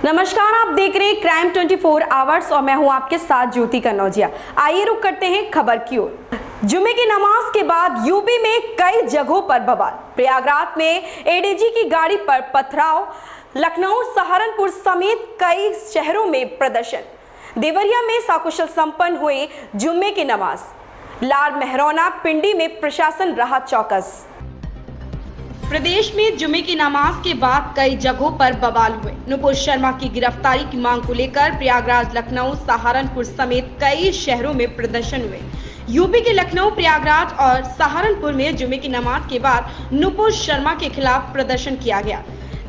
नमस्कार, आप देख रहे हैं क्राइम 24 आवर्स और मैं हूं आपके साथ ज्योति कन्नौजिया। आइए रुक करते हैं खबर की ओर। जुमे की नमाज के बाद यूपी में कई जगहों पर बवाल। प्रयागराज में एडीजी की गाड़ी पर पथराव, लखनऊ, सहारनपुर समेत कई शहरों में प्रदर्शन। देवरिया में सकुशल संपन्न हुई जुम्मे की नमाज। लार मेहरौना पिंडी में प्रशासन रहा चौकस। प्रदेश में जुमे की नमाज के बाद कई जगहों पर बवाल हुए। नुपुर शर्मा की गिरफ्तारी की मांग को लेकर प्रयागराज, लखनऊ, सहारनपुर समेत कई शहरों में प्रदर्शन हुए। यूपी के लखनऊ, प्रयागराज और सहारनपुर में जुमे की नमाज के बाद नुपुर शर्मा के खिलाफ प्रदर्शन किया गया।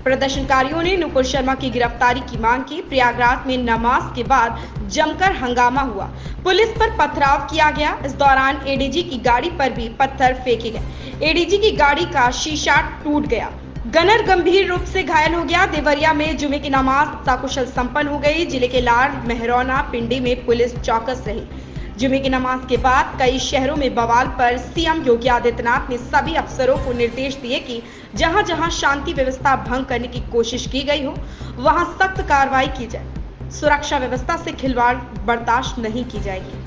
प्रदर्शनकारियों ने नुपुर शर्मा की गिरफ्तारी की मांग की। प्रयागराज में नमाज के बाद जमकर हंगामा हुआ, पुलिस पर पथराव किया गया। इस दौरान एडीजी की गाड़ी पर भी पत्थर फेंके गए। एडीजी की गाड़ी का शीशा टूट गया। गनर गंभीर रूप से घायल हो गया। देवरिया में जुमे की नमाज सकुशल संपन्न हो गई। जिले के लार, मेहरौना, पिंडी में पुलिस चौकस रही। जुमे की नमाज के बाद कई शहरों में बवाल पर सीएम योगी आदित्यनाथ ने सभी अफसरों को निर्देश दिए कि जहां जहां शांति व्यवस्था भंग करने की कोशिश की गई हो, वहां सख्त कार्रवाई की जाए। सुरक्षा व्यवस्था से खिलवाड़ बर्दाश्त नहीं की जाएगी।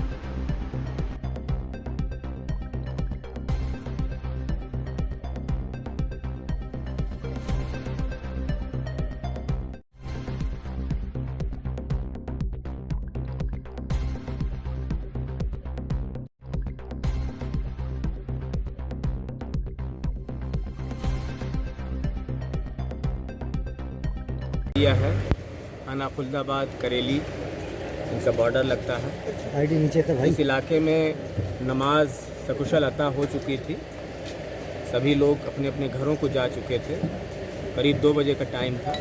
किया है अनाखुल्दाबाद, करेली, इनका बॉर्डर लगता है। आईडी नीचे था भाई। इस इलाके में नमाज सकुशल अता हो चुकी थी। सभी लोग अपने अपने घरों को जा चुके थे। करीब 2 बजे का टाइम था।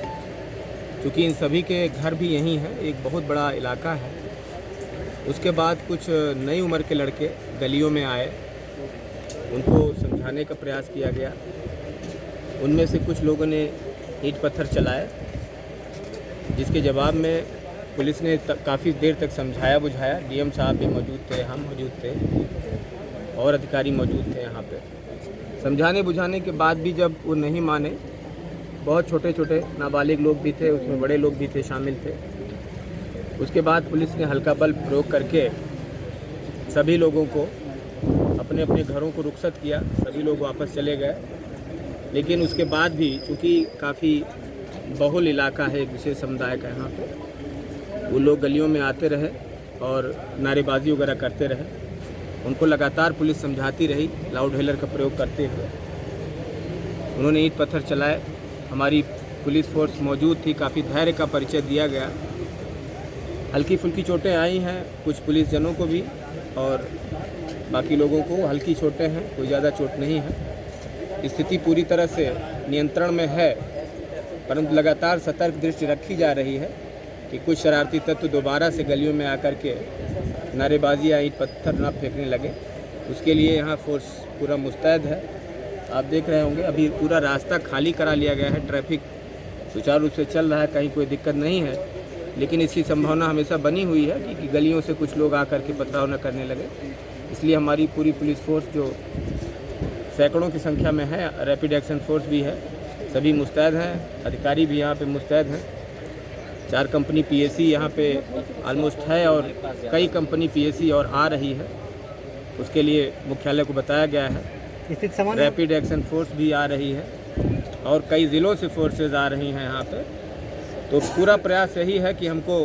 चूँकि इन सभी के घर भी यहीं हैं, एक बहुत बड़ा इलाका है। उसके बाद कुछ नई उम्र के लड़के गलियों में आए, उनको समझाने का प्रयास किया गया। उनमें से कुछ लोगों ने ईंट पत्थर चलाए, जिसके जवाब में पुलिस ने काफ़ी देर तक समझाया बुझाया। डीएम साहब भी मौजूद थे, हम मौजूद थे और अधिकारी मौजूद थे यहाँ पे। समझाने बुझाने के बाद भी जब वो नहीं माने, बहुत छोटे छोटे नाबालिग लोग भी थे, उसमें बड़े लोग भी थे, शामिल थे। उसके बाद पुलिस ने हल्का बल प्रयोग करके सभी लोगों को अपने अपने घरों को रुखसत किया। सभी लोग वापस चले गए। लेकिन उसके बाद भी चूँकि काफ़ी बहुल इलाका है, एक विशेष समुदाय का, यहाँ पे वो लोग गलियों में आते रहे और नारेबाजी वगैरह करते रहे। उनको लगातार पुलिस समझाती रही, लाउड हेलर का प्रयोग करते हुए। उन्होंने ईंट पत्थर चलाए। हमारी पुलिस फोर्स मौजूद थी, काफ़ी धैर्य का परिचय दिया गया। हल्की फुल्की चोटें आई हैं कुछ पुलिस जनों को भी, और बाकी लोगों को हल्की चोटें हैं, कोई ज़्यादा चोट नहीं है। स्थिति पूरी तरह से नियंत्रण में है, परंतु लगातार सतर्क दृष्टि रखी जा रही है कि कुछ शरारती तत्व दोबारा से गलियों में आकर के नारेबाजी या ईंट पत्थर न फेंकने लगे। उसके लिए यहाँ फोर्स पूरा मुस्तैद है। आप देख रहे होंगे अभी पूरा रास्ता खाली करा लिया गया है। ट्रैफिक सुचारू रूप से चल रहा है, कहीं कोई दिक्कत नहीं है। लेकिन इसकी संभावना हमेशा बनी हुई है कि गलियों से कुछ लोग आकर के पथराव न करने लगे। इसलिए हमारी पूरी पुलिस फोर्स, जो सैकड़ों की संख्या में है, रैपिड एक्शन फोर्स भी है, सभी मुस्तैद हैं। अधिकारी भी यहाँ पे मुस्तैद हैं। 4 कंपनी पीएसी यहाँ पे ऑलमोस्ट है और कई कंपनी पीएसी और आ रही है। उसके लिए मुख्यालय को बताया गया है। रैपिड एक्शन फोर्स भी आ रही है और कई ज़िलों से फोर्सेज आ रही हैं यहाँ पे। तो पूरा प्रयास यही है कि हमको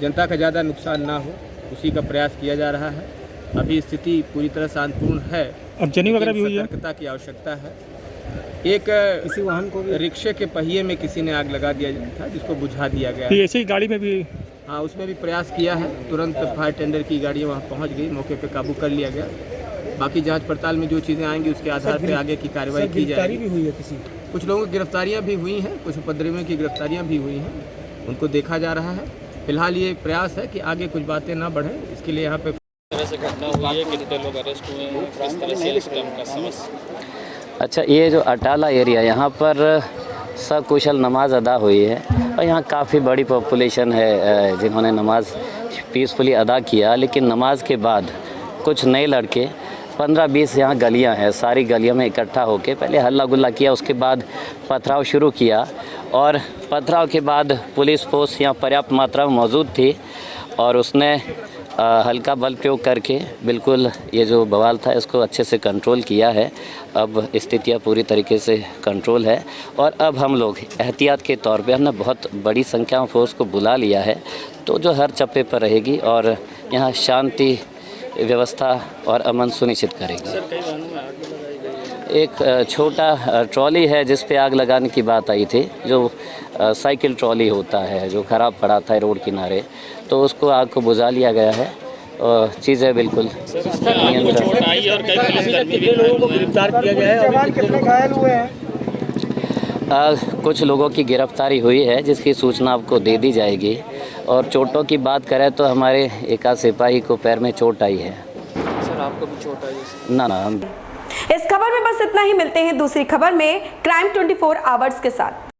जनता का ज़्यादा नुकसान ना हो, उसी का प्रयास किया जा रहा है। अभी स्थिति पूरी तरह शांतिपूर्ण है। अब जनी वगैरह भी हुई है। सतर्कता की आवश्यकता है। एक किसी वाहन को रिक्शे के पहिए में किसी ने आग लगा दिया था, जिसको बुझा दिया गया। ऐसे ही गाड़ी में भी, हाँ, उसमें भी प्रयास किया है। तुरंत फायर टेंडर की गाड़ियाँ वहाँ पहुँच गई, मौके पे काबू कर लिया गया। बाकी जांच पड़ताल में जो चीज़ें आएंगी उसके आधार पर आगे की कार्रवाई की जाएगी। भी हुई है किसी, कुछ लोगों की गिरफ्तारियाँ भी हुई हैं, कुछ उपद्रवियों की गिरफ्तारियाँ भी हुई हैं, उनको देखा जा रहा है। फिलहाल ये प्रयास है कि आगे कुछ बातें ना बढ़ें, इसके लिए यहाँ पे से घटना हुई है, कितने लोग अरेस्ट हुए हैं, किस तरह से सिस्टम का समस्या। अच्छा, ये जो अटाला एरिया, यहाँ पर सकुशल नमाज अदा हुई है और यहाँ काफ़ी बड़ी पॉपुलेशन है जिन्होंने नमाज पीसफुली अदा किया। लेकिन नमाज के बाद कुछ नए लड़के 15-20 यहाँ गलियाँ हैं, सारी गलियों में इकट्ठा होकर पहले हल्ला गुल्ला किया, उसके बाद पथराव शुरू किया और पथराव के बाद पुलिस फोर्स यहाँ पर्याप्त मात्रा में मौजूद थी और उसने हल्का बल प्रयोग करके बिल्कुल ये जो बवाल था इसको अच्छे से कंट्रोल किया है। अब स्थितियाँ पूरी तरीके से कंट्रोल है और अब हम लोग एहतियात के तौर पे हमने बहुत बड़ी संख्या में फोर्स को बुला लिया है, तो जो हर चप्पे पर रहेगी और यहाँ शांति व्यवस्था और अमन सुनिश्चित करेगी। एक छोटा ट्रॉली है जिस पे आग लगाने की बात आई थी, जो साइकिल ट्रॉली होता है जो ख़राब पड़ा था रोड किनारे, तो उसको आग को बुझा लिया गया है और चीज़ें बिल्कुल नियंत्रण। कुछ लोगों की गिरफ्तारी हुई है जिसकी सूचना आपको दे दी जाएगी। और चोटों की बात करें तो हमारे एक आध सिपाही को पैर में चोट आई है। सर आपको भी चोट आई है? ना हम इस खबर में बस इतना ही। मिलते हैं दूसरी खबर में क्राइम 24 आवर्स के साथ।